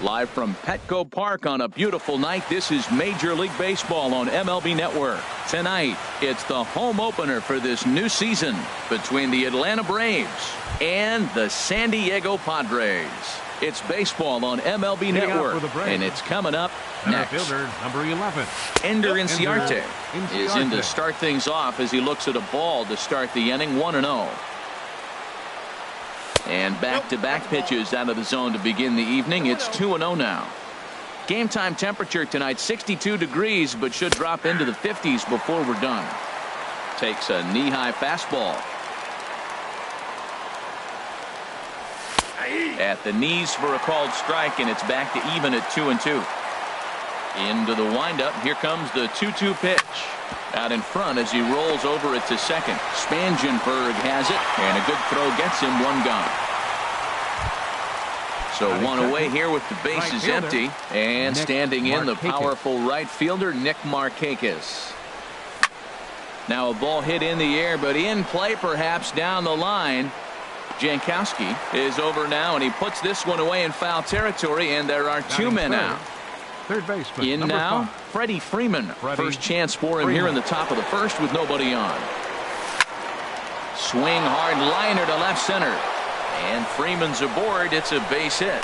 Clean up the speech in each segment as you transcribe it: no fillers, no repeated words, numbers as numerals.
Live from Petco Park on a beautiful night, this is Major League Baseball on MLB Network. Tonight, it's the home opener for this new season between the Atlanta Braves and the San Diego Padres. It's baseball on MLB Network, and it's coming up next. Fielder, number 11. Ender Inciarte is in to start things off as he looks at a ball to start the inning, 1-0. And back-to-back pitches out of the zone to begin the evening. It's 2-0 now. Game time temperature tonight, 62 degrees, but should drop into the 50s before we're done. Takes a knee-high fastball. At the knees for a called strike, and it's back to even at 2-2. Into the windup. Here comes the 2-2 pitch. Out in front as he rolls over it to second. Spangenberg has it, and a good throw gets him, one gone. So one away here with the bases empty, and standing in the powerful right fielder Nick Markakis. Now a ball hit in the air, but in play perhaps down the line. Jankowski is over now, and he puts this one away in foul territory, and there are two men out. Third baseman. In now, Freddie Freeman. First chance for him here in the top of the first with nobody on. Swing hard liner to left center. And Freeman's aboard. It's a base hit.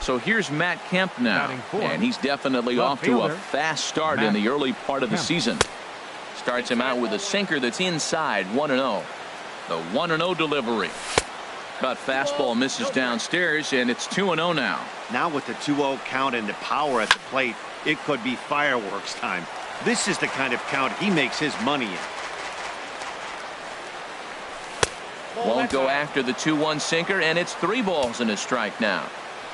So here's Matt Kemp now. And he's definitely off to a fast start in the early part of the season. Starts him out with a sinker that's inside, 1-0. The 1-0 delivery. Cut fastball misses downstairs, and it's 2-0 now. Now with the 2-0 count and the power at the plate, it could be fireworks time. This is the kind of count he makes his money in. Won't go after the 2-1 sinker, and it's 3 balls and a strike now.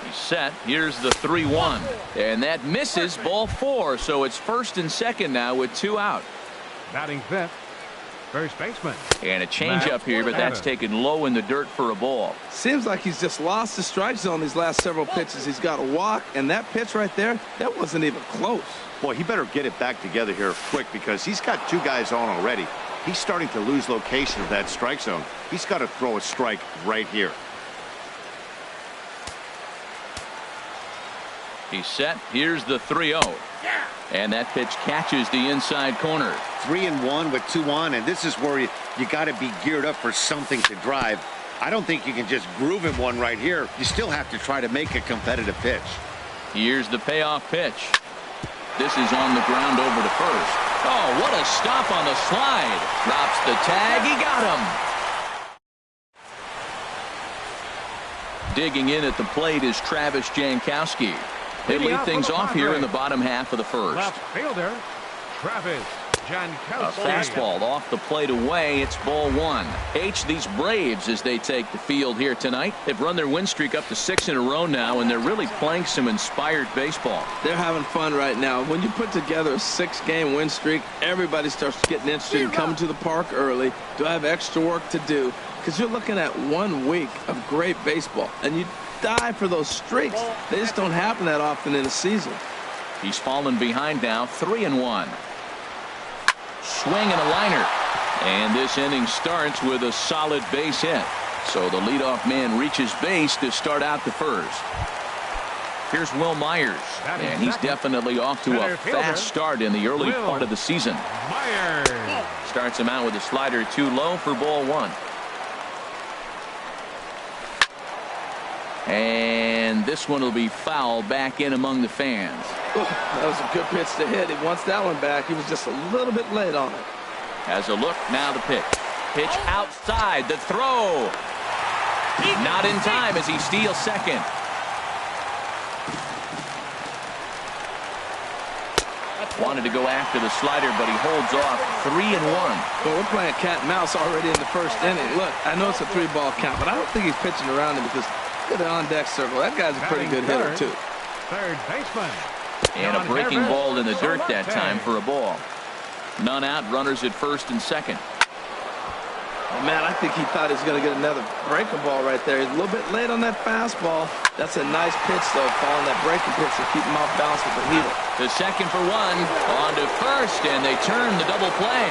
He's set. Here's the 3-1. And that misses, ball 4. So it's first and second now with 2 out. Batting fifth. First baseman. And a changeup here, but that's taken low in the dirt for a ball. Seems like he's just lost the strike zone these last several pitches. He's got a walk, and that pitch right there, that wasn't even close. Boy, he better get it back together here quick because he's got 2 guys on already. He's starting to lose location of that strike zone. He's got to throw a strike right here. He's set. Here's the 3-0. And that pitch catches the inside corner. 3-1 with 2 on, and this is where you got to be geared up for something to drive. I don't think you can just groove him one right here. You still have to try to make a competitive pitch. Here's the payoff pitch. This is on the ground over to first. Oh, what a stop on the slide. Drops the tag. He got him. Digging in at the plate is Travis Jankowski. They lead things off here in the bottom half of the first. Left fielder, Travis Jankowski. A fastball off the plate away. It's ball 1. These Braves, as they take the field here tonight, they've run their win streak up to 6 in a row now, and they're really playing some inspired baseball. They're having fun right now. When you put together a 6-game win streak, everybody starts getting interested in coming to the park early. Do I have extra work to do? Because you're looking at 1 week of great baseball, and you die for those streaks. They just don't happen that often in a season. He's fallen behind now, 3-1. Swing and a liner. And this inning starts with a solid base hit. So the leadoff man reaches base to start out the first. Here's Will Myers. And he's definitely off to a fast start in the early part of the season. Myers starts him out with a slider too low for ball 1. And this one will be foul back in among the fans. Oh, that was a good pitch to hit. He wants that one back. He was just a little bit late on it. Has a look. Now the pitch. Pitch outside. The throw. Not in time as he steals second. Wanted to go after the slider, but he holds off. 3-1. Well, we're playing cat and mouse already in the first inning. Look, I know it's a 3-ball count, but I don't think he's pitching around him because look at the on-deck circle. That guy's a pretty good hitter, too. Third baseman. And a breaking ball in the dirt that time for a ball. None out. Runners at first and second. Oh, man, I think he thought he was going to get another breaking ball right there. He's a little bit late on that fastball. That's a nice pitch, though, following that breaking pitch to keep him off balance with the heater. The second for 1. On to first, and they turn the double play.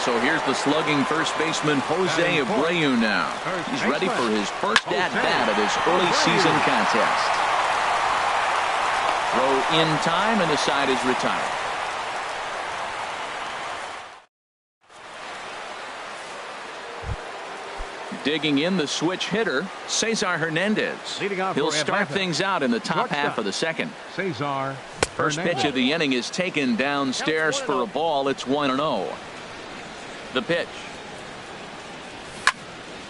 So here's the slugging first baseman Jose Abreu now. He's ready for his first at-bat of this early season contest. Throw in time, and the side is retired. Digging in, the switch hitter, Cesar Hernandez. He'll start things out in the top half of the second. Cesar First pitch of the inning is taken downstairs for a ball. It's 1-0. The pitch.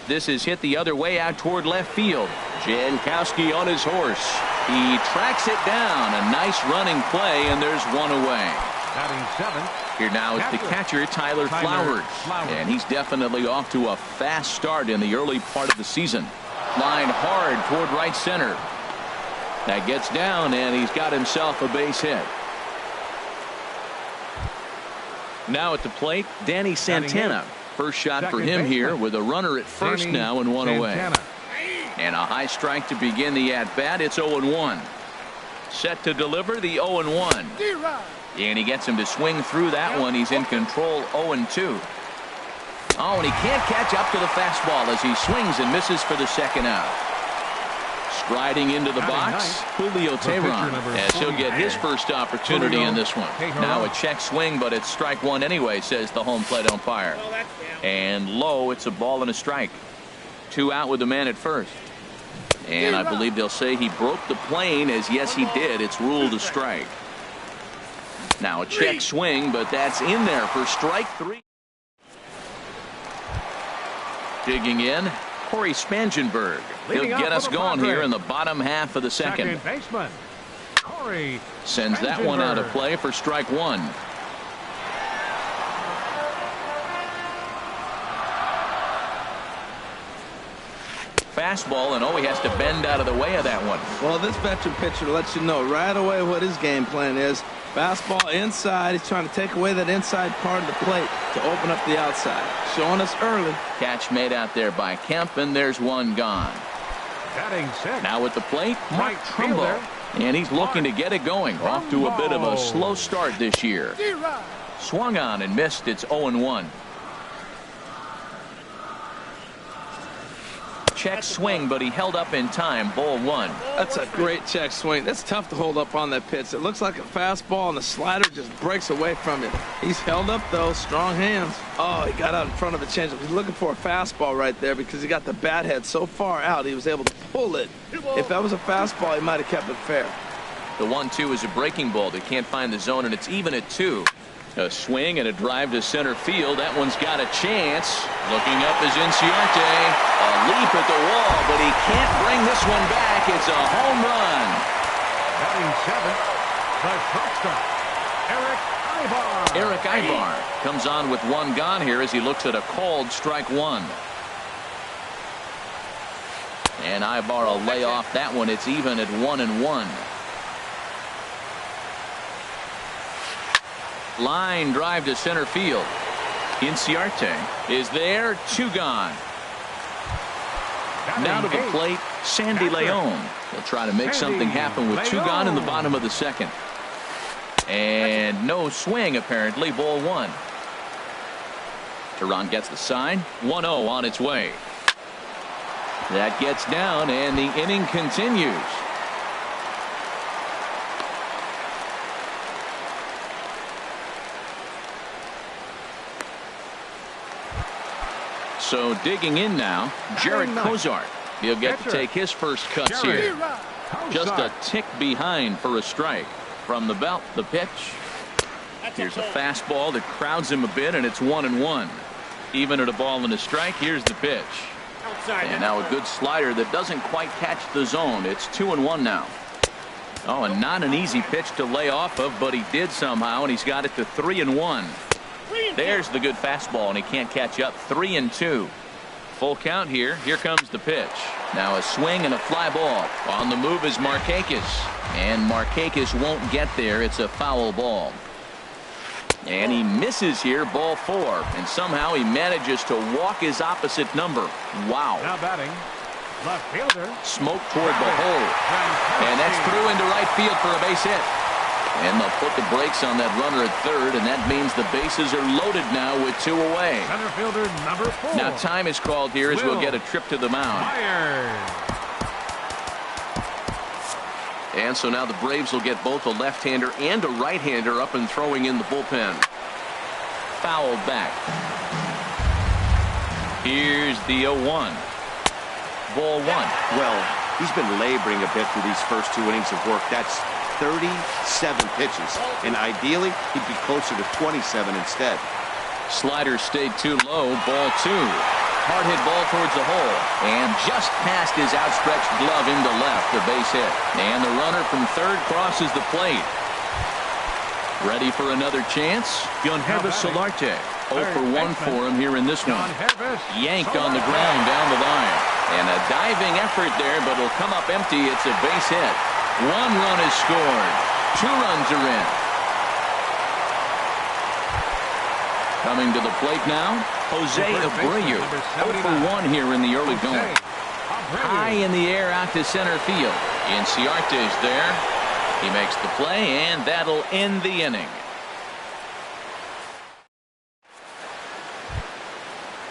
This is hit the other way out toward left field. Jankowski on his horse. He tracks it down. A nice running play, and there's one away. Batting seventh. Here now is the catcher, Tyler Flowers. And he's definitely off to a fast start in the early part of the season. Line hard toward right center. That gets down, and he's got himself a base hit. Now at the plate, Danny Santana. First shot for him here with a runner at first now and one away. And a high strike to begin the at-bat. It's 0-1. Set to deliver the 0-1. And he gets him to swing through that one. He's in control, 0-2. Oh, and he can't catch up to the fastball as he swings and misses for the second out. Striding into the box, Julio Teheran, as he'll get his first opportunity in this one. Now a check swing, but it's strike one anyway, says the home plate umpire. And low, it's a ball and a strike. 2 out with the man at first. And I believe they'll say he broke the plane, as yes he did. It's ruled a strike. Now a check swing, but that's in there for strike 3. Digging in, Corey Spangenberg. He'll get us going here in the bottom half of the second. Baseman, Corey Sends that one out of play for strike 1. Fastball, and he has to bend out of the way of that one. Well, this veteran pitcher lets you know right away what his game plan is. Fastball inside. He's trying to take away that inside part of the plate to open up the outside. Showing us early. Catch made out there by Kemp, and there's one gone. Batting sixth. Now at the plate, Mark Trumbo. And he's looking to get it going. Off to a bit of a slow start this year. Swung on and missed. It's 0-1. Check swing, but he held up in time. Ball 1. That's a great check swing. That's tough to hold up on that pitch. It looks like a fastball, and the slider just breaks away from it. He's held up, though. Strong hands. Oh, he got out in front of a changeup. He's looking for a fastball right there because he got the bat head so far out, he was able to pull it. If that was a fastball, he might have kept it fair. The 1-2 is a breaking ball. They can't find the zone, and it's even at 2. A swing and a drive to center field. That one's got a chance. Looking up is Inciarte. A leap at the wall, but he can't bring this one back. It's a home run. Batting seventh, the shortstop, Eric Ibar. Eric Ibar comes on with one gone here as he looks at a called strike 1. And Ibar will lay off that one. It's even at 1-1. Line drive to center field. Inciarte is there. 2 gone. Now to the plate, Sandy Leon. He'll try to make something happen with 2 gone in the bottom of the second. And no swing, apparently. Ball 1. Teheran gets the sign. 1-0 on its way. That gets down, and the inning continues. So digging in now, Jared Kozart. He'll get to take his first cuts here. Just a tick behind for a strike. From the belt, the pitch. Here's a fastball that crowds him a bit, and it's 1-1. Even at a ball and a strike, here's the pitch. And now a good slider that doesn't quite catch the zone. It's 2-1 now. Oh, and not an easy pitch to lay off of, but he did somehow, and he's got it to 3-1. There's the good fastball, and he can't catch up. 3-2. Full count here. Here comes the pitch. Now a swing and a fly ball. On the move is Markakis. And Markakis won't get there. It's a foul ball. And he misses here, ball 4. And somehow he manages to walk his opposite number. Wow. Now batting, left fielder. Smoke toward the hole. And that's through into right field for a base hit. And they'll put the brakes on that runner at third, and that means the bases are loaded now with 2 away. Center fielder number 4. Now time is called here as we'll get a trip to the mound. And so now the Braves will get both a left-hander and a right-hander up and throwing in the bullpen. Fouled back. Here's the 0-1. Ball 1. Well, he's been laboring a bit through these first 2 innings of work. That's 37 pitches, and ideally he'd be closer to 27 instead. Slider stayed too low. Ball 2. Hard hit ball towards the hole, and just past his outstretched glove into left, the base hit. And the runner from third crosses the plate. Ready for another chance? Yonhervis Solarte. 0 for 1 for him here in this one. Yanked on the ground down the line. And a diving effort there, but it'll come up empty. It's a base hit. 1 run is scored. 2 runs are in. Coming to the plate now, Jose Abreu. 0 for 1 here in the early going. High in the air out to center field. Inciarte's there. He makes the play, and that'll end the inning.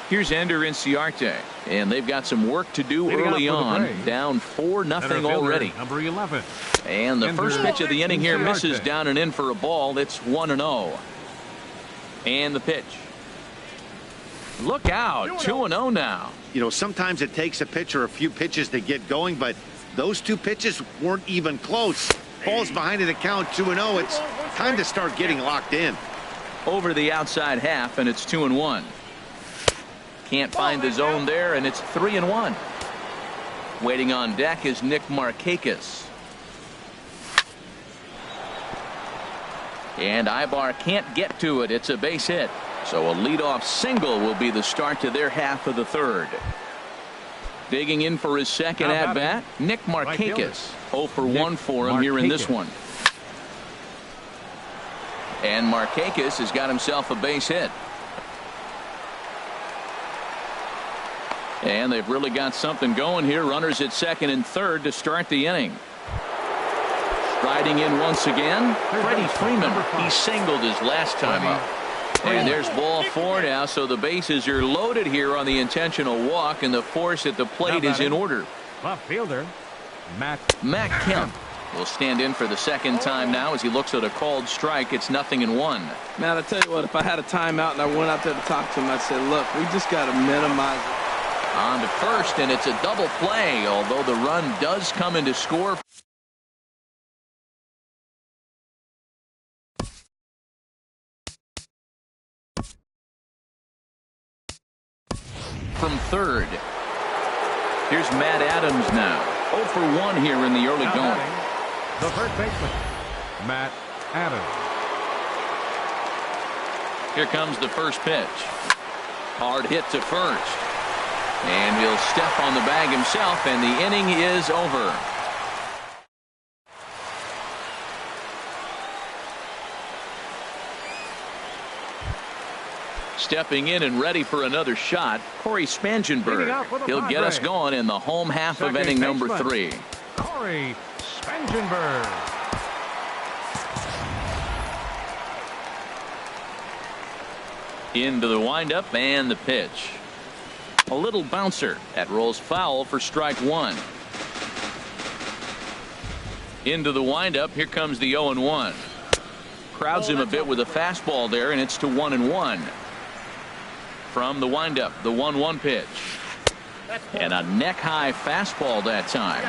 Here's Ender Inciarte, and they've got some work to do early on. Down 4-0 already. Number 11. And the first pitch of the inning here misses down and in for a ball. It's 1-0. And the pitch. Look out, 2-0 now. You know, sometimes it takes a pitcher a few pitches to get going, but those 2 pitches weren't even close. Ball's behind in the count, 2-0. It's time to start getting locked in. Over the outside half, and it's 2-1. Can't find the zone there, and it's 3-1. Waiting on deck is Nick Markakis. And Ibar can't get to it. It's a base hit. So a leadoff single will be the start to their half of the third. Digging in for his second at-bat, Nick Markakis. 0 for 1 for him here in this one. And Markakis has got himself a base hit. And they've really got something going here. Runners at second and third to start the inning. Striding in once again, Freddie Freeman. He singled his last time up. And there's ball 4 now, so the bases are loaded here on the intentional walk, and the force at the plate is in order. Left fielder, Matt Kemp will stand in for the second time now as he looks at a called strike. It's 0-1. Man, I tell you what, if I had a timeout and I went out there to talk to him, I'd say, look, we just got to minimize it. On to first, and it's a double play, although the run does come in to score. From third. Here's Matt Adams now. 0 for 1 here in the early going. The first baseman, Matt Adams. Here comes the first pitch. Hard hit to first. And he'll step on the bag himself, and the inning is over. Stepping in and ready for another shot, Corey Spangenberg. He'll get us going in the home half of inning number 3. Corey Spangenberg. Into the windup and the pitch. A little bouncer. That rolls foul for strike 1. Into the windup. Here comes the 0-1. Crowds him a bit with a fastball there, and it's to 1-1. From the windup, the 1-1 pitch. And a neck-high fastball that time.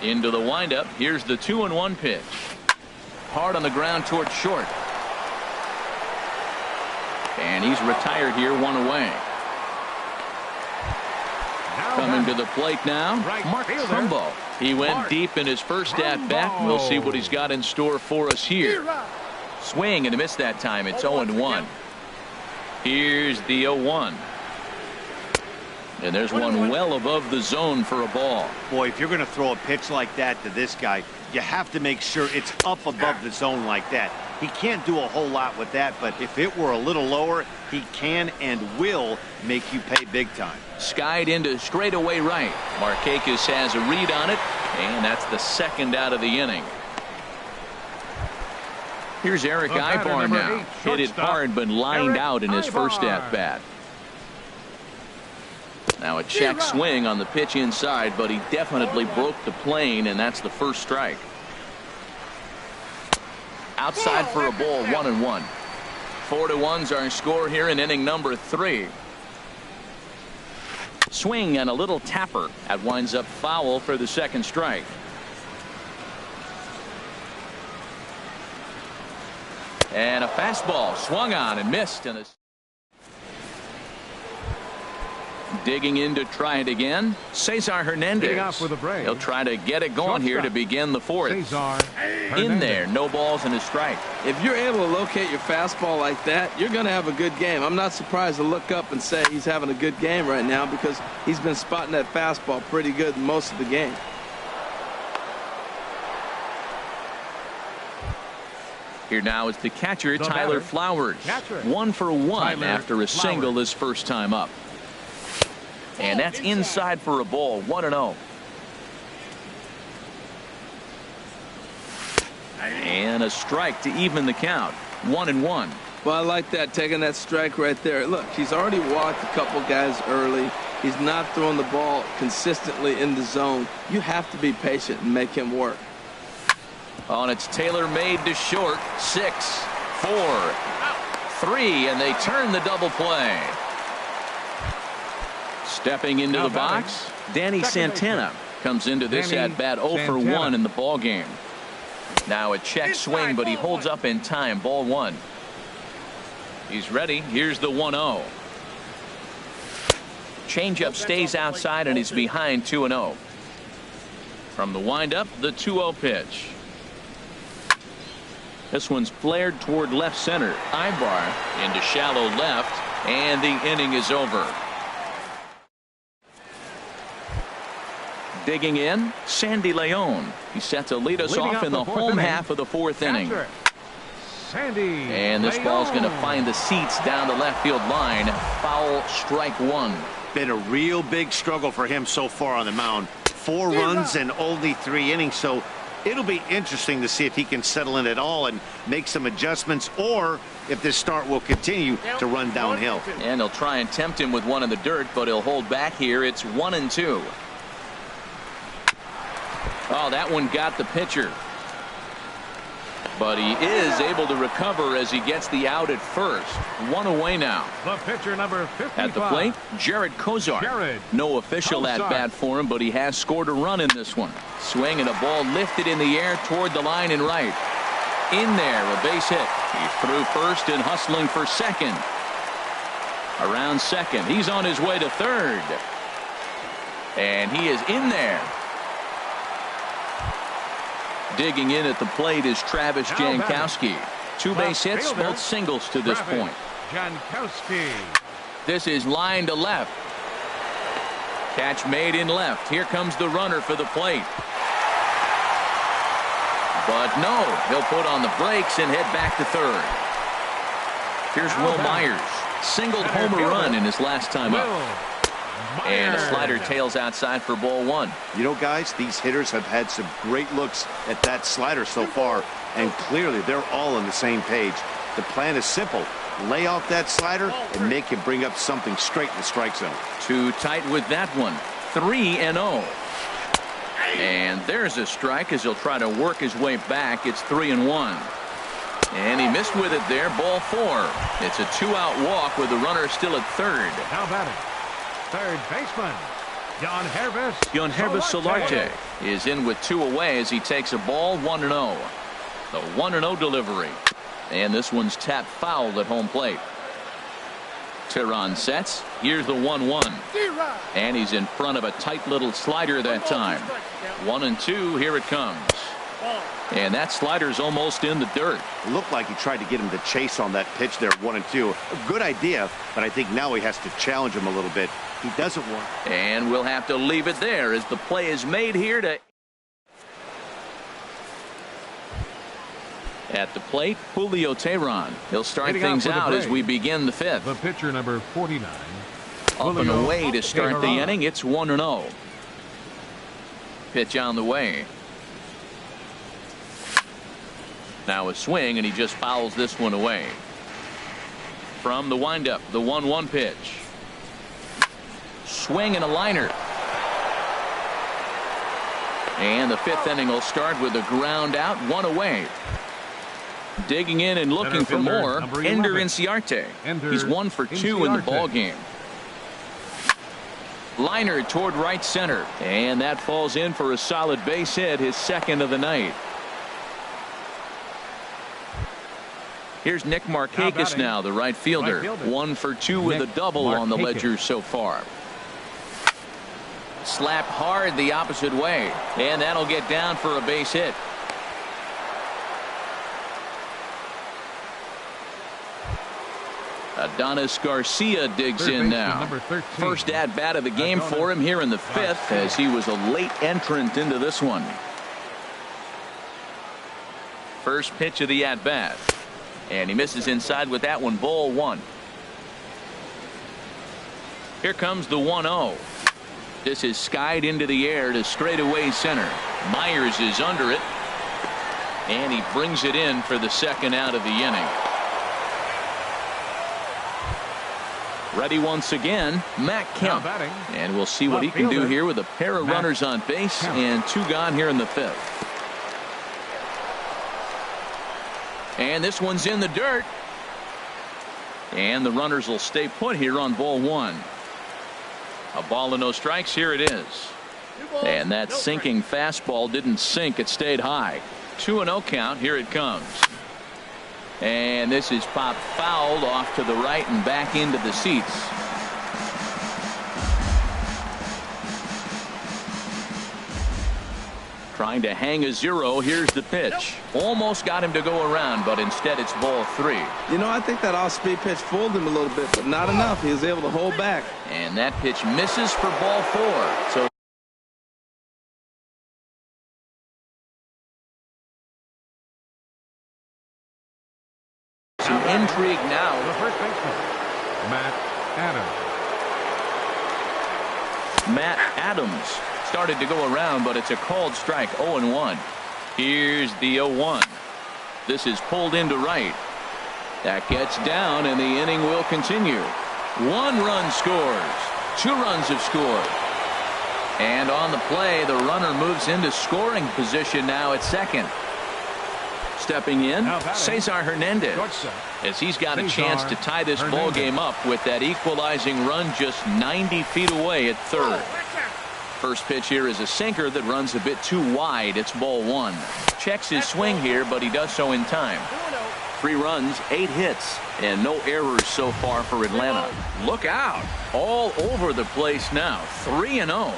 Into the windup. Here's the 2-1 pitch. Hard on the ground towards short. And he's retired here, 1 away. Coming to the plate now, Mark Trumbo. He went deep in his first at-bat. We'll see what he's got in store for us here. Swing and a miss that time. It's 0-1. Here's the 0-1. And there's one well above the zone for a ball. Boy, if you're going to throw a pitch like that to this guy, you have to make sure it's up above the zone like that. He can't do a whole lot with that, but if it were a little lower, he can and will make you pay big time. Skied into straightaway right. Markakis has a read on it, and that's the second out of the inning. Here's Eric The batter, Ibar number now. 8, Hit it shortstop, hard, but lined Eric out in his first Ibar. at-bat. Now a check swing on the pitch inside, but he definitely broke the plane, and that's the first strike. Outside for a ball, 1-1. 4-1's our score here in inning number 3. Swing and a little tapper. That winds up foul for the second strike. And a fastball swung on and missed. And digging in to try it again, Cesar Hernandez. He'll try to get it going here to begin the fourth. In there, no balls and a strike. If you're able to locate your fastball like that, you're going to have a good game. I'm not surprised to look up and say he's having a good game right now because he's been spotting that fastball pretty good most of the game. Here now is the catcher, Tyler Flowers. 1 for 1 after a single his first time up. And that's inside for a ball, 1-0. And a strike to even the count, 1-1. Well, I like that, taking that strike right there. Look, he's already walked a couple guys early. He's not throwing the ball consistently in the zone. You have to be patient and make him work. Oh, and it's Taylor made to short. 6, 4, 3, and they turn the double play. Stepping into the box, Danny Santana comes into this at-bat 0 for 1 in the ball game. Now a check swing, but he holds up in time. Ball 1. He's ready. Here's the 1-0. Changeup stays outside and he's behind 2-0. From the windup, the 2-0 pitch. This one's flared toward left center. Ibar into shallow left, and the inning is over. Digging in, Sandy Leon. He set to lead us off in the home half of the fourth inning. And this ball's going to find the seats down the left field line. Foul, strike 1. Been a real big struggle for him so far on the mound. 4 runs and only 3 innings, so it'll be interesting to see if he can settle in at all and make some adjustments, or if this start will continue to run downhill. And they'll try and tempt him with one in the dirt, but he'll hold back here. It's 1-2. Oh, that one got the pitcher. But he is able to recover as he gets the out at first. 1 away now. The pitcher, number 55. At the plate, Jared Kozar. No official at bat for him, but he has scored a run in this one. Swing and a ball lifted in the air toward the line and right. In there, a base hit. He's through first and hustling for second. Around second, he's on his way to third. And he is in there. Digging in at the plate is Travis Jankowski. 2 base hits, both singles to this point. Jankowski. This is line to left. Catch made in left. Here comes the runner for the plate. But no, he'll put on the brakes and head back to third. Here's Will Myers. Singled home a run in his last time up. And a slider tails outside for ball 1. You know, guys, these hitters have had some great looks at that slider so far, and clearly they're all on the same page. The plan is simple. Lay off that slider and make him bring up something straight in the strike zone. Too tight with that one. 3-0. And there's a strike as he'll try to work his way back. It's 3-1. And he missed with it there. Ball 4. It's a 2-out walk with the runner still at third. Now batting, third baseman, Jan Hervis Solarte is in with 2 away as he takes a ball. 1-0. The 1-0 delivery. And this one's tapped foul at home plate. Tehran sets. Here's the 1-1. And he's in front of a tight little slider that time. 1-2. Here it comes. And that slider's almost in the dirt. It looked like he tried to get him to chase on that pitch there, 1-2. A good idea, but I think now he has to challenge him a little bit. He doesn't want. And we'll have to leave it there as the play is made here to. At the plate, Julio Tehran. He'll start things out as we begin the 5th. The pitcher, number 49. Up and away to start the inning. It's 1-0. Pitch on the way. Now a swing, and he just fouls this one away. From the windup, the 1-1 pitch. Swing and a liner. And the fifth inning will start with a ground out, one away. Digging in and looking for more, Ender Inciarte. He's 1 for 2 in the ball game. Liner toward right center, and that falls in for a solid base hit, his second of the night. Here's Nick Markakis now, the right fielder. 1 for 2 with a double on the ledger so far. Slapped hard the opposite way, and that'll get down for a base hit. Adonis Garcia digs in now. First at bat of the game for him here in the fifth, as he was a late entrant into this one. First pitch of the at bat, and he misses inside with that one. Ball 1. Here comes the 1-0. This is skied into the air to straightaway center. Myers is under it, and he brings it in for the second out of the inning. Ready once again, Matt Kemp, and we'll see what he can do here with a pair of runners on base and 2 gone here in the fifth. And this one's in the dirt, and the runners will stay put here on ball 1. A ball and no strikes. Here it is, and that sinking fastball didn't sink, it stayed high. 2-0 count. Here it comes. And this is popped fouled off to the right and back into the seats. Trying to hang a 0. Here's the pitch. Almost got him to go around, but instead it's ball 3. You know, I think that off-speed pitch fooled him a little bit, but not enough. He was able to hold back. And that pitch misses for ball 4. So some intrigue now. The first baseman, Matt Adams. Matt Adams started to go around, but it's a called strike. 0-1. Here's the 0-1. This is pulled into right. That gets down, and the inning will continue. 1 run scores. 2 runs have scored. And on the play, the runner moves into scoring position now at second. Stepping in, Cesar Hernandez, as he's got a chance to tie this ball game up with that equalizing run just 90 feet away at third. First pitch here is a sinker that runs a bit too wide. It's ball 1. Checks his swing here, but he does so in time. 3 runs, 8 hits, and no errors so far for Atlanta. Look out. All over the place now. 3-0.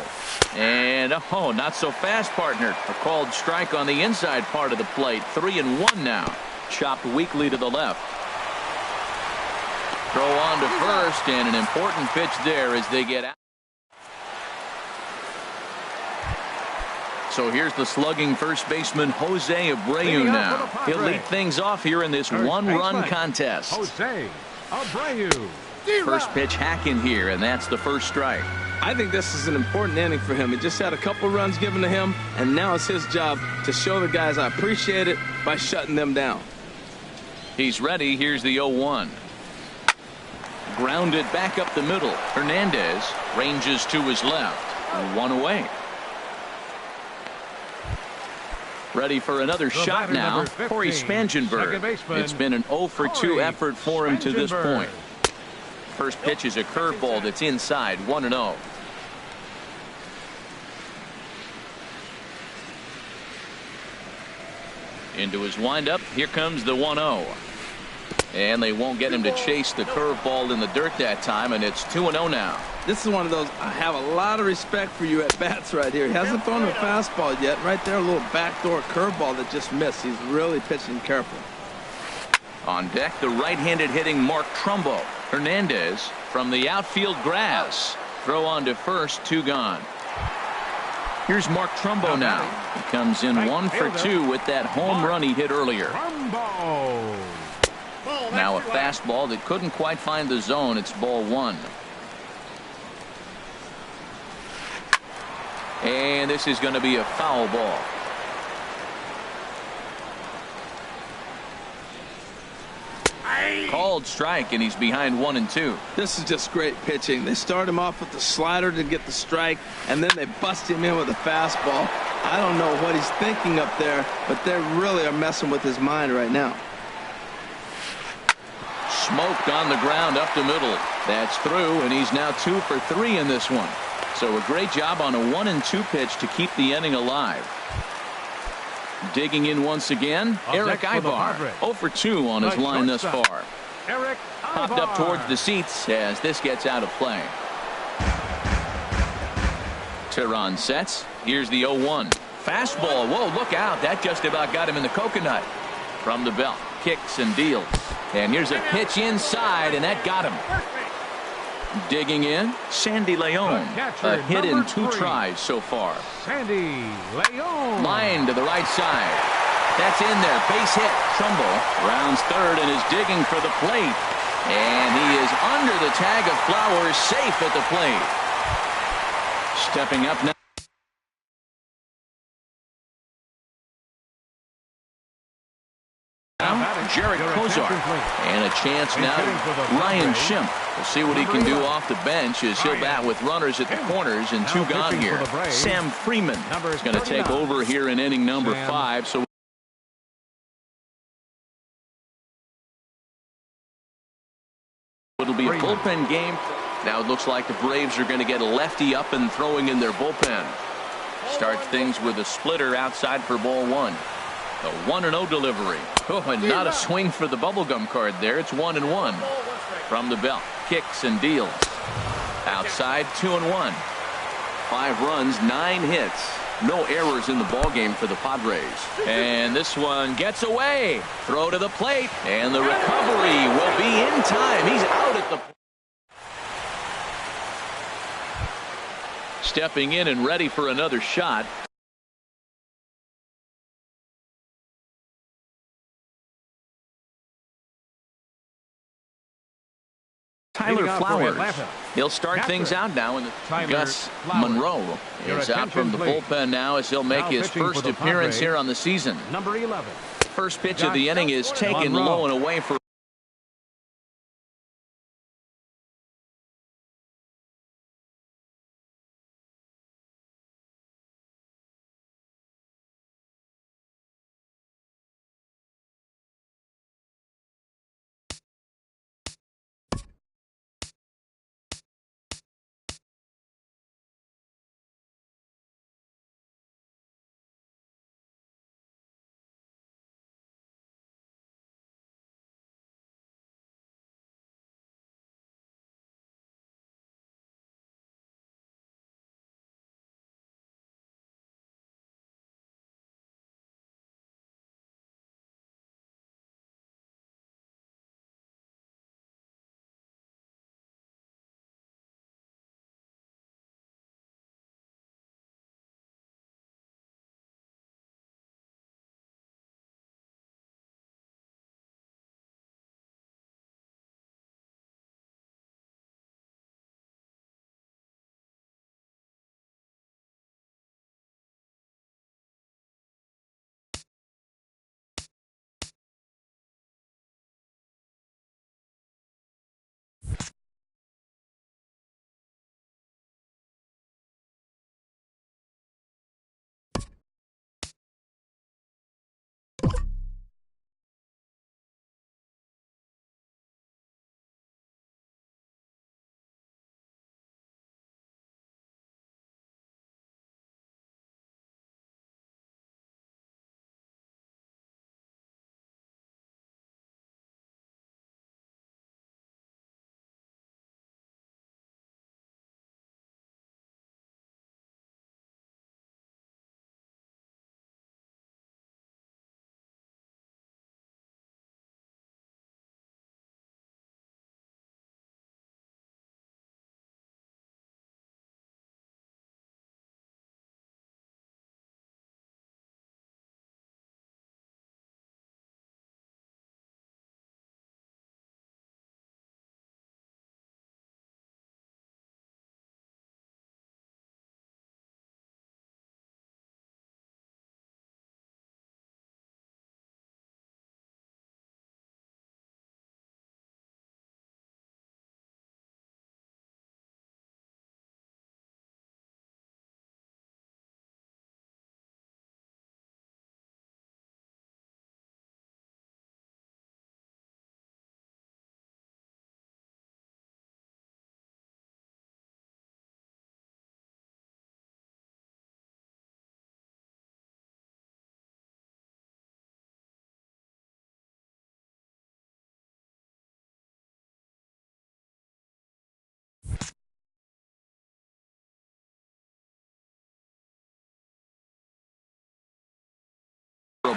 And oh, not so fast, partner. A called strike on the inside part of the plate. 3-1 now. Chopped weakly to the left. Throw on to first, and an important pitch there as they get out. So here's the slugging first baseman Jose Abreu now. He'll lead things off here in this 1-run contest. Jose Abreu. First pitch hack in here, and that's the first strike. I think this is an important inning for him. He just had a couple runs given to him, and now it's his job to show the guys I appreciate it by shutting them down. He's ready. Here's the 0-1. Grounded back up the middle. Hernandez ranges to his left. 1 away. Ready for another shot now. Corey Spangenberg. It's been an 0 for 2 effort for him to this point. First pitch is a curveball that's inside. 1-0. Into his windup. Here comes the 1-0. And they won't get him to chase the curveball in the dirt that time, and it's 2-0 now. This is one of those, I have a lot of respect for you at bats right here. He hasn't thrown a fastball yet. Right there, a little backdoor curveball that just missed. He's really pitching careful. On deck, the right-handed hitting Mark Trumbo. Hernandez from the outfield grass. Throw on to first, 2 gone. Here's Mark Trumbo now. He comes in 1 for 2 with that home run he hit earlier. Now a fastball that couldn't quite find the zone. It's ball 1. And this is going to be a foul ball. called strike, and he's behind 1-2. This is just great pitching. They start him off with the slider to get the strike, and then they bust him in with a fastball. I don't know what he's thinking up there, but they really are messing with his mind right now. Smoked on the ground up the middle. That's through, and he's now 2 for 3 in this one. So a great job on a 1-2 pitch to keep the inning alive. Digging in once again, Eric Ivar. 0 for 2 on his line thus far. Eric Popped up towards the seats as this gets out of play. Tehran sets. Here's the 0-1. Fastball. Whoa, look out. That just about got him in the coconut. From the belt. Kicks and deals. And here's a pitch inside, and that got him. Digging in, Sandy Leon. A hit in 2 tries so far. Sandy Leon. Line to the right side. That's in there. Base hit. Trumbull rounds third and is digging for the plate. And he is under the tag of Flowers, safe at the plate. Stepping up now. Jared Kozar. And a chance now. Ryan Schimpf. We'll see what he can do off the bench as he'll bat with runners at the corners and 2 gone here. Sam Freeman is going to take over here in inning number 5. So it'll be a bullpen game. Now it looks like the Braves are going to get a lefty up and throwing in their bullpen. Starts things with a splitter outside for ball 1. A 1-0 delivery. Oh, and not a swing for the bubblegum card there. It's 1-1. From the belt. Kicks and deals. Outside, 2-1. 5 runs, 9 hits. No errors in the ballgame for the Padres. And this one gets away. Throw to the plate. And the recovery will be in time. He's out at the plate. Stepping in and ready for another shot. Tyler Flowers. He'll start things out now. And Gus Monroe is out from the bullpen now as he'll make his first appearance here on the season. Number 11. First pitch of the inning is taken low and away for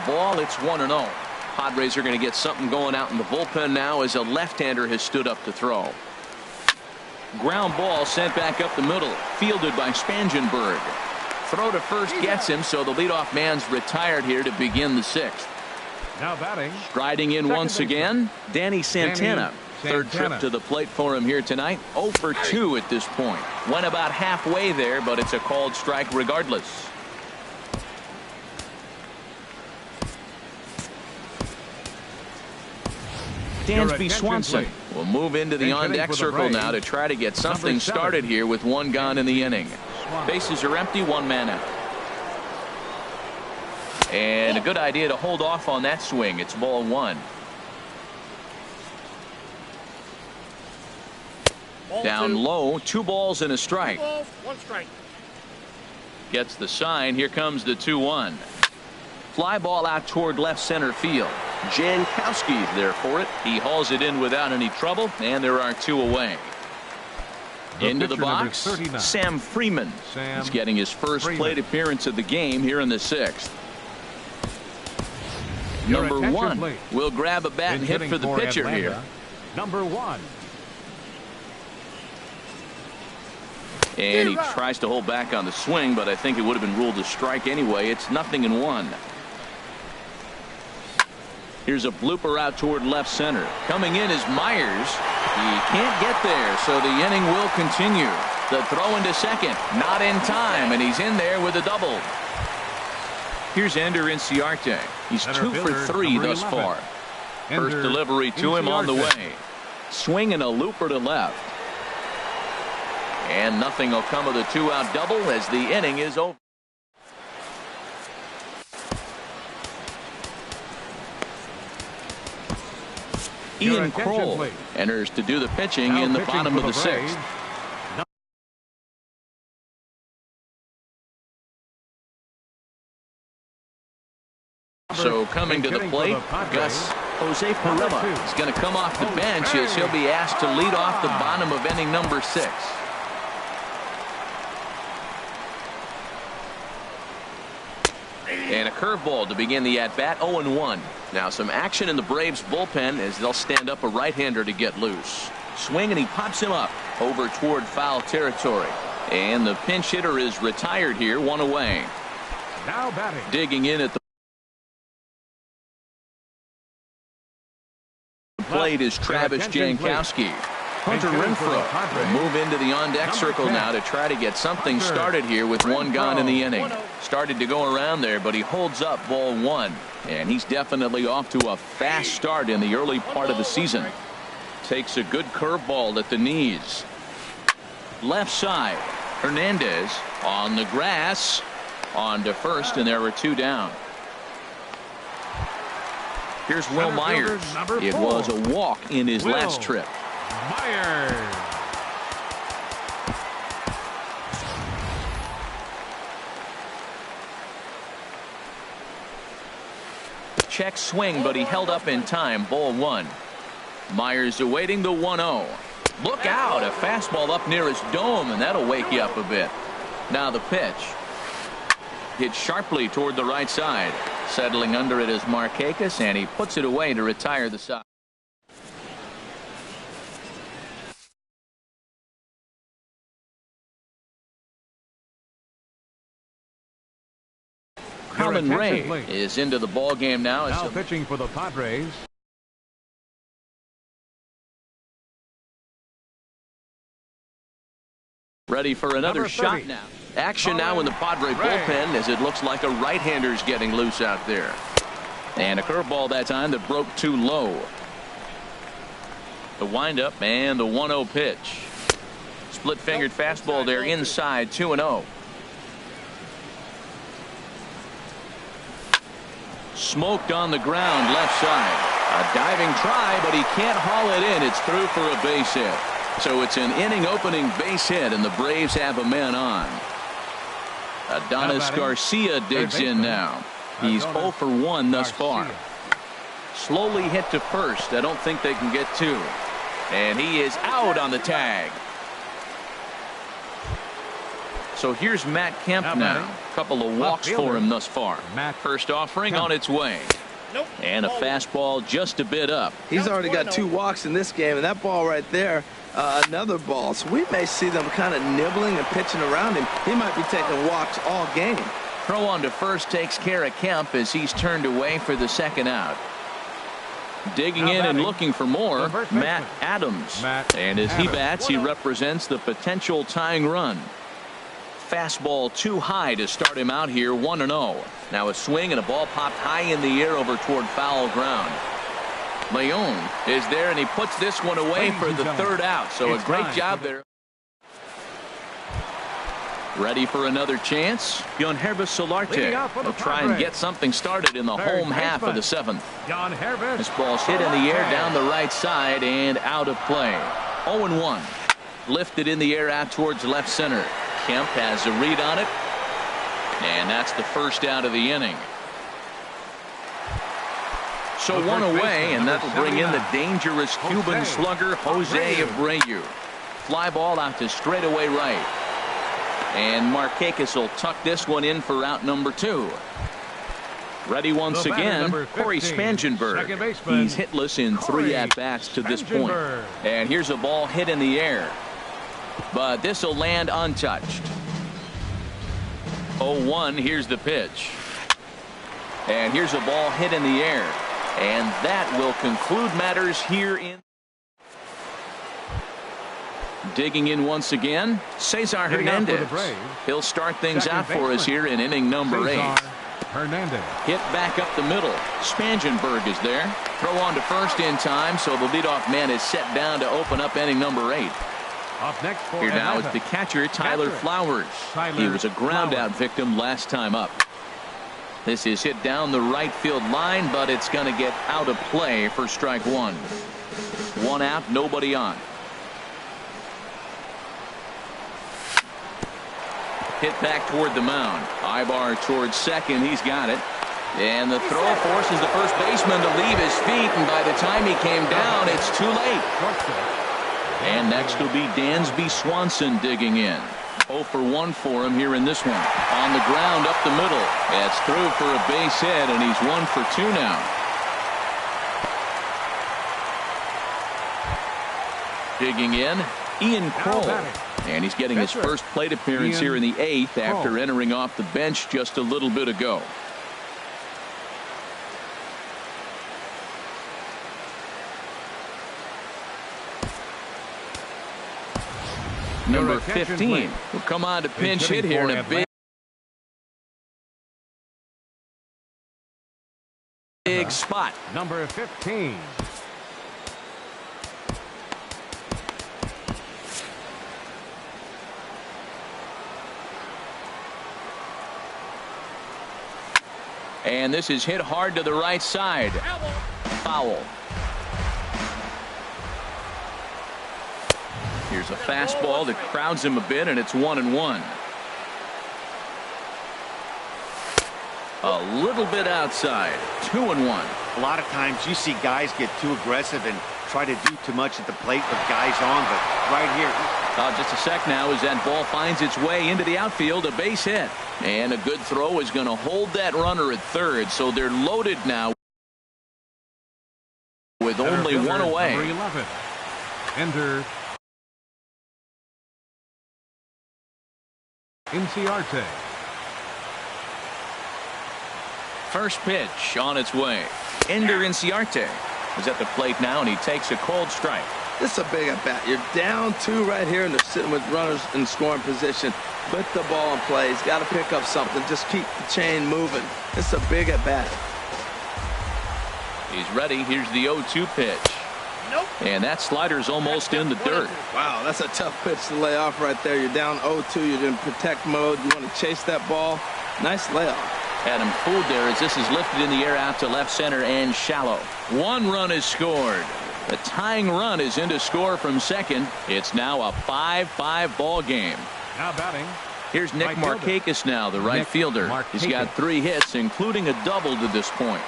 ball. It's 1-0. Padres are going to get something going out in the bullpen now as a left-hander has stood up to throw. Ground ball sent back up the middle, fielded by Spangenberg. Throw to first gets him, so the leadoff man's retired here to begin the sixth. Now batting. Striding in once again, Danny Santana. Third trip to the plate for him here tonight. 0 for 2 at this point. Went about halfway there, but it's a called strike regardless. Dansby Swanson will move into the on-deck circle now to try to get something started here with one gone in the inning. Bases are empty, one man out. And a good idea to hold off on that swing. It's ball one. Down low, 2 balls and a strike. 2 balls, 1 strike. Gets the sign. Here comes the 2-1. Fly ball out toward left center field. Jankowski's there for it. He hauls it in without any trouble, and there are 2 away. Into the box, Sam Freeman. He's getting his first plate appearance of the game here in the 6th. Number 1 will grab a bat and hit for the pitcher here. Number 1. And he tries to hold back on the swing, but I think it would have been ruled a strike anyway. It's 0-1. Here's a blooper out toward left center. Coming in is Myers. He can't get there, so the inning will continue. The throw into second, not in time, and he's in there with a double. Here's Ender Inciarte. He's 2 for 3 thus far. First delivery to him on the way. Swing and a looper to left. And nothing will come of the 2-out double as the inning is over. Ian Kroll enters to do the pitching in the bottom of the 6th. So coming to the plate, Gus Jose Pirela is going to come off the bench as he'll be asked to lead off the bottom of inning number 6. And a curveball to begin the at-bat, 0-1. Now some action in the Braves bullpen as they'll stand up a right-hander to get loose. Swing and he pops him up over toward foul territory. And the pinch hitter is retired here, 1 away. Now batting. Digging in at the plate is Travis Jankowski. Hunter Renfroe will move into the on-deck circle now to try to get something started here with 1 gone in the inning. Started to go around there, but he holds up ball 1. And he's definitely off to a fast start in the early part of the season. Takes a good curveball at the knees. Left side. Hernandez on the grass. On to first, and there were 2 down. Here's Will Myers. It was a walk in his last trip. Myers. Check swing, but he held up in time. Ball 1. Myers awaiting the 1-0. Look out, a fastball up near his dome, and that'll wake you up a bit. Now the pitch. Hit sharply toward the right side. Settling under it is Markakis, and he puts it away to retire the side. Colin Ray is into the ball game now. Now pitching for the Padres. Ready for another shot now. Action now in the Padre bullpen as it looks like a right-hander's getting loose out there. And a curveball that time that broke too low. The windup and the 1-0 pitch. Split-fingered fastball there inside, 2-0. Smoked on the ground left side. A diving try, but he can't haul it in. It's through for a base hit. So it's an inning opening base hit, and the Braves have a man on. Adonis Garcia digs in now. He's 0 for 1 thus far. Slowly hit to first. I don't think they can get 2. And he is out on the tag. So here's Matt Kemp now. A couple of walks for him thus far. First offering on its way. And a fastball just a bit up. He's already got 2 walks in this game, and that ball right there, another ball. So we may see them kind of nibbling and pitching around him. He might be taking walks all game. Throw on to first takes care of Kemp as he's turned away for the second out. Digging in and looking for more, Matt Adams. And as he bats, he represents the potential tying run. Fastball too high to start him out here, 1-0. Now a swing and a ball popped high in the air over toward foul ground. Leon is there, and he puts this one away for the third out. So a great job there. Ready for another chance. Yangervis Solarte will try and get something started in the home half of the 7th. This ball's hit in the air down the right side and out of play. 0-1. Lifted in the air out towards left center. Kemp has a read on it, and that's the first out of the inning. So one away, and that'll bring in the dangerous Cuban slugger Jose Abreu. Fly ball out to straightaway right. And Markakis will tuck this one in for out number 2. Ready once again, Corey Spangenberg. He's hitless in 3 at-bats to this point. And here's a ball hit in the air. But this will land untouched. 0-1. Here's the pitch. And here's a ball hit in the air. And that will conclude matters here in. Digging in once again, Cesar Hernandez. He'll start things out for us here in inning number 8. Hit back up the middle. Spangenberg is there. Throw on to first in time, so the leadoff man is set down to open up inning number 8. Up next for here now is the catcher, Tyler Flowers. He was a ground-out victim last time up. This is hit down the right field line, but it's going to get out of play for strike 1. 1 out, nobody on. Hit back toward the mound. Ibar towards second. He's got it. And the throw forces the first baseman to leave his feet, and by the time he came down, it's too late. And next will be Dansby Swanson digging in. 0 for 1 for him here in this one. On the ground up the middle. It's through for a base hit, and he's 1 for 2 now. Digging in, Ian Kroll. And he's getting his first plate appearance here in the 8th after entering off the bench just a little bit ago. Number 15 will come on to pinch hit here in a big spot. Number 15. And this is hit hard to the right side. Foul. Here's a fastball that crowds him a bit, and it's 1-1. A little bit outside. 2-1. A lot of times you see guys get too aggressive and try to do too much at the plate with guys on, but right here. Just a sec now as that ball finds its way into the outfield, a base hit. And a good throw is going to hold that runner at third, so they're loaded now with only 1 away. Number 11. Enter Inciarte. First pitch on its way. Ender Inciarte is at the plate now, and he takes a cold strike. This is a big at bat. You're down 2 right here, and they're sitting with runners in scoring position. Put the ball in play. He's got to pick up something. Just keep the chain moving. It's a big at bat. He's ready. Here's the 0-2 pitch. Nope. And that slider's almost in the dirt. Wow, that's a tough pitch to lay off right there. You're down 0-2. You're in protect mode. You want to chase that ball. Nice layoff. Had him fooled there as this is lifted in the air out to left center and shallow. 1 run is scored. The tying run is in to score from second. It's now a 5-5 ball game. Now batting. Here's Nick Markakis now, the right fielder. He's got 3 hits, including a double to this point.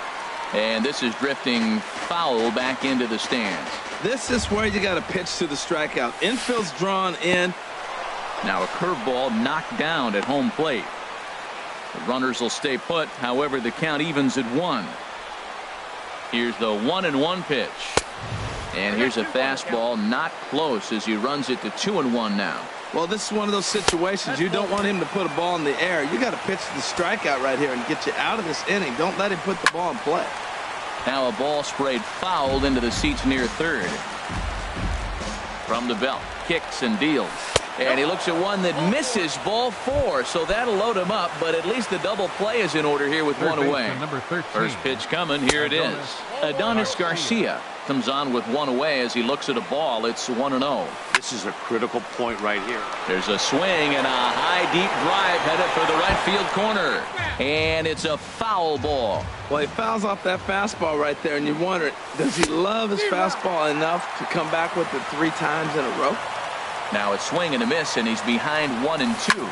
And this is drifting foul back into the stands. This is where you got to pitch to the strikeout. Infield's drawn in. Now a curveball knocked down at home plate. The runners will stay put. However, the count evens at 1. Here's the 1-1 pitch. And here's a fastball not close as he runs it to 2-1 now. Well, this is one of those situations you don't want him to put a ball in the air. You got to pitch the strikeout right here and get you out of this inning. Don't let him put the ball in play. Now a ball sprayed foul into the seats near third. From the belt, kicks and deals. And he looks at one that misses, ball 4, so that'll load him up, but at least the double play is in order here with one away. First pitch coming, here it is. Adonis Garcia comes on with one away as he looks at a ball. It's 1-0. This is a critical point right here. There's a swing and a high deep drive headed for the right field corner. And it's a foul ball. Well, he fouls off that fastball right there, and you wonder, does he love his fastball enough to come back with it 3 times in a row? Now it's swing and a miss, and he's behind 1-2.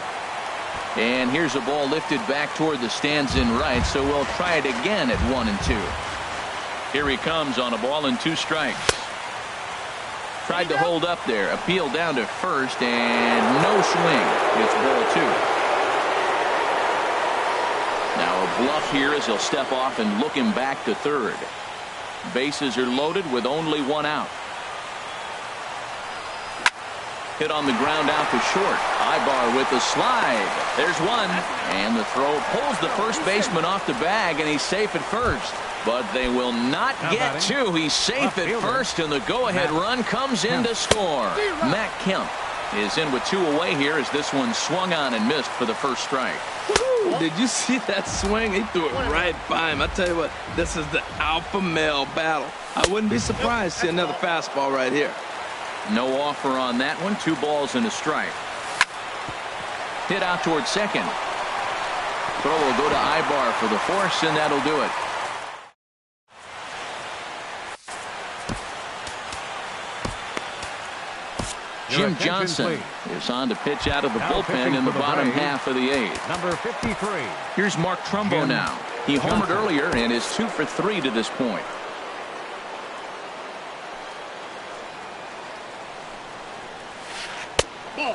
And here's a ball lifted back toward the stands in right, so we'll try it again at 1-2. Here he comes on a ball and 2 strikes. Tried to hold up there, appeal down to first, and no swing. It's ball 2. Now a bluff here as he'll step off and look him back to third. Bases are loaded with only 1 out. Hit on the ground out to short. Ibar with the slide. There's one. And the throw pulls the first baseman off the bag, and he's safe at first. But they will not get 2. He's safe at first, and the go-ahead run comes in to score. Matt Kemp is in with 2 away here as this one swung on and missed for the first strike. Did you see that swing? He threw it right by him. I tell you what, this is the alpha male battle. I wouldn't be surprised to see another fastball right here. No offer on that one. 2 balls and a strike. Hit out towards second. Throw will go to Ibar for the force, and that'll do it. Jim Johnson is on to pitch out of the bullpen in the bottom half of the 8th. Number 53. Here's Mark Trumbo now. He homered earlier and is 2 for 3 to this point.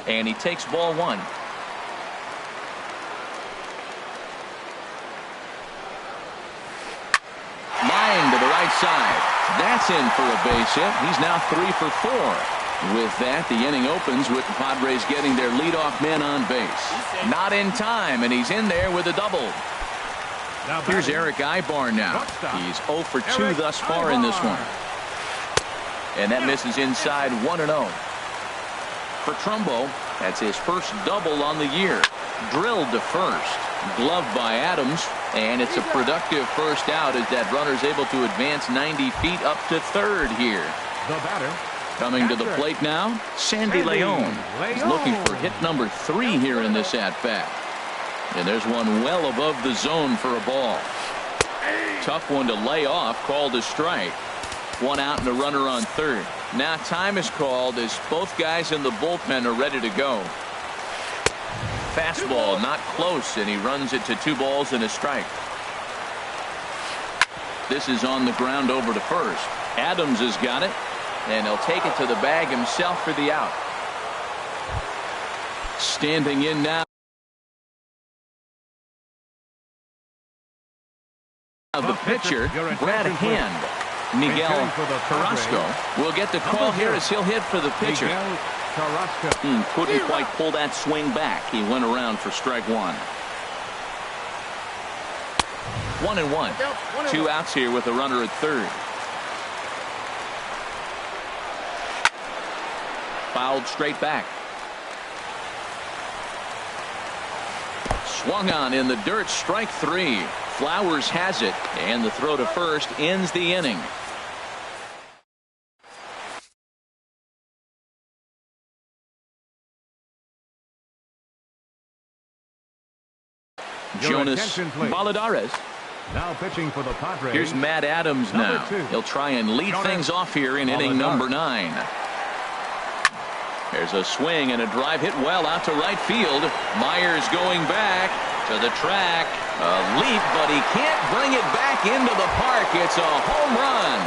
And he takes ball 1. Line to the right side. That's in for a base hit. He's now 3 for 4. With that, the inning opens with the Padres getting their leadoff man on base. Not in time, and he's in there with a double. Here's Eric Ibar now. He's 0 for 2 thus far in this one. And that misses inside 1-0. For Trumbo, that's his first double on the year. Drilled to first. Gloved by Adams. And it's a productive first out as that runner's able to advance 90 feet up to third here. The batter. Coming to the plate now, Sandy Leon. He's looking for hit number 3 here in this at-bat. And there's one well above the zone for a ball. Tough one to lay off, called a strike. 1 out and a runner on third. Now time is called as both guys in the bullpen are ready to go. Fastball not close, and he runs it to 2 balls and a strike. This is on the ground over to first. Adams has got it, and he'll take it to the bag himself for the out. Standing in now, the pitcher, Brad Hand. Miguel Carrasco will get the call here as he'll hit for the pitcher. Couldn't quite pull that swing back. He went around for strike 1. 1-1. 2 outs here with a runner at third. Fouled straight back. Swung on in the dirt, strike 3. Flowers has it, and the throw to first ends the inning. Jonas Valadares. Now pitching for the Padres. Here's Matt Adams now. He'll try and lead things off here in inning number 9. There's a swing and a drive hit well out to right field. Myers going back to the track. A leap, but he can't bring it back into the park. It's a home run.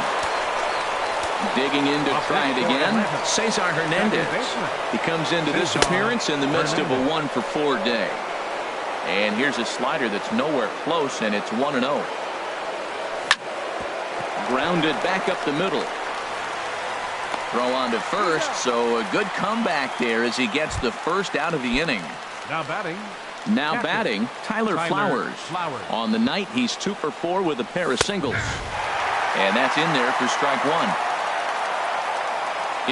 Digging in to try it again, Cesar Hernandez. He comes into this appearance in the midst of a 1-for-4 day. And here's a slider that's nowhere close, and it's 1-0. Grounded back up the middle. Throw on to first, so a good comeback there as he gets the first out of the inning. Now batting, Tyler Flowers. On the night, he's 2-for-4 with a pair of singles. And that's in there for strike one.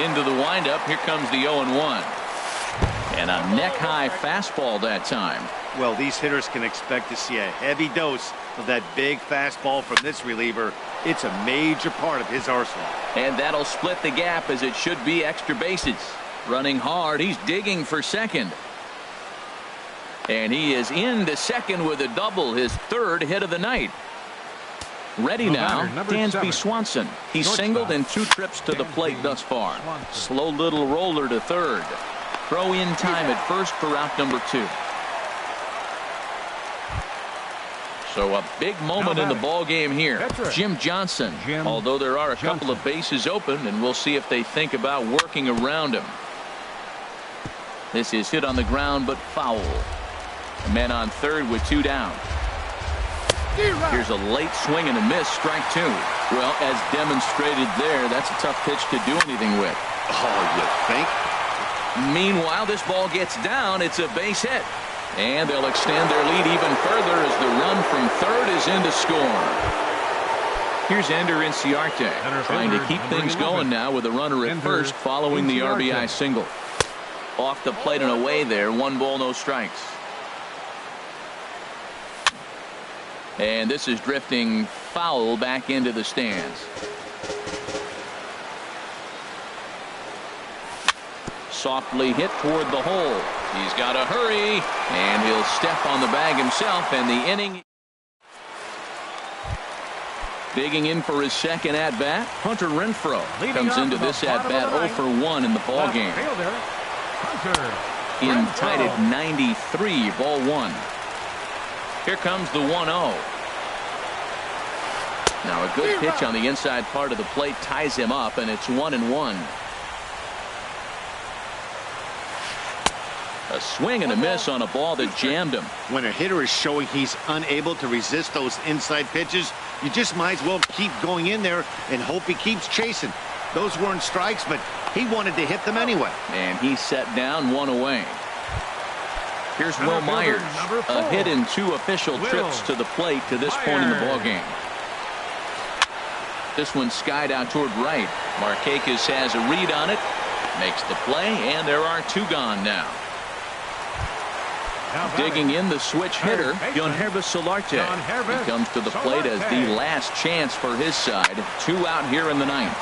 Into the windup, here comes the 0-1. And a neck-high fastball that time. Well, these hitters can expect to see a heavy dose of that big fastball from this reliever. It's a major part of his arsenal. And that'll split the gap as it should be extra bases. Running hard, he's digging for second. And he is into second with a double, his third hit of the night. Ready now, Dansby Swanson. He's singled in 2 trips to the plate thus far. Slow little roller to third. Throw in time at first for out number 2. So a big moment in the ball game here. Jim Johnson, although there are a couple of bases open, and we'll see if they think about working around him. This is hit on the ground, but foul. A man on third with 2 down. Here's a late swing and a miss, strike 2. Well, as demonstrated there, that's a tough pitch to do anything with. Oh, you think? Meanwhile, this ball gets down. It's a base hit. And they'll extend their lead even further as the run from third is in to score. Here's Ender Inciarte trying to keep things going now with a runner at first following the RBI single. Off the plate and away there. 1 ball, no strikes. And this is drifting foul back into the stands. Softly hit toward the hole. He's got to hurry, and he'll step on the bag himself, and the inning. Digging in for his second at-bat, Hunter Renfroe comes into this at-bat 0-for-1 in the ball game. In tied at 93, ball 1. Here comes the 1-0. Now a good pitch on the inside part of the plate ties him up, and it's 1-1. A swing and a miss on a ball that jammed him. When a hitter is showing he's unable to resist those inside pitches, you just might as well keep going in there and hope he keeps chasing. Those weren't strikes, but he wanted to hit them anyway. And he set down 1 away. Here's Will Myers, a hit in 2 official trips to the plate to this point in the ball game. This one skied out toward right. Markakis has a read on it, makes the play, and there are 2 gone now. Digging in the switch hitter, Yonhervis Solarte. He comes to the plate as the last chance for his side. 2 out here in the 9th.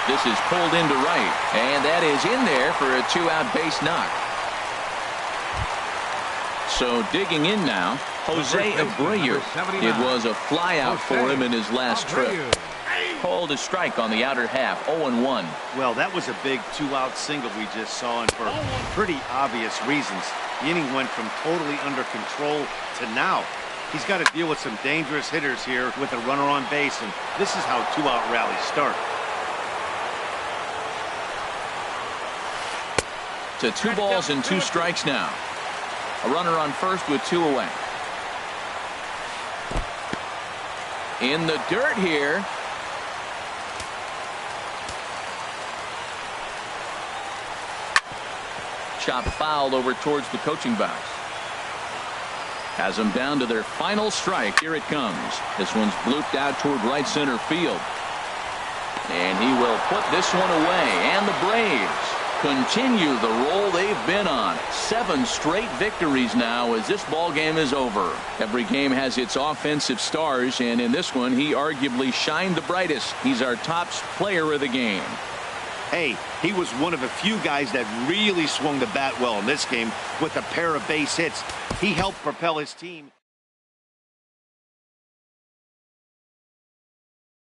This is pulled into right, and that is in there for a 2-out base knock. So digging in now, Jose Abreu. It was a fly out for him in his last trip. Called a strike on the outer half, 0-1. Well, that was a big 2-out single we just saw, and for pretty obvious reasons. The inning went from totally under control to now. He's got to deal with some dangerous hitters here with a runner on base, and this is how 2-out rallies start. To 2 balls and 2 strikes now. A runner on first with 2 away. In the dirt here. Chop fouled over towards the coaching box. Has them down to their final strike. Here it comes. This one's blooped out toward right center field. And he will put this one away. And the Braves continue the roll they've been on. 7 straight victories now as this ball game is over. Every game has its offensive stars, and in this one he arguably shined the brightest. He's our top player of the game. Hey, he was one of a few guys that really swung the bat well in this game with a pair of base hits. He helped propel his team.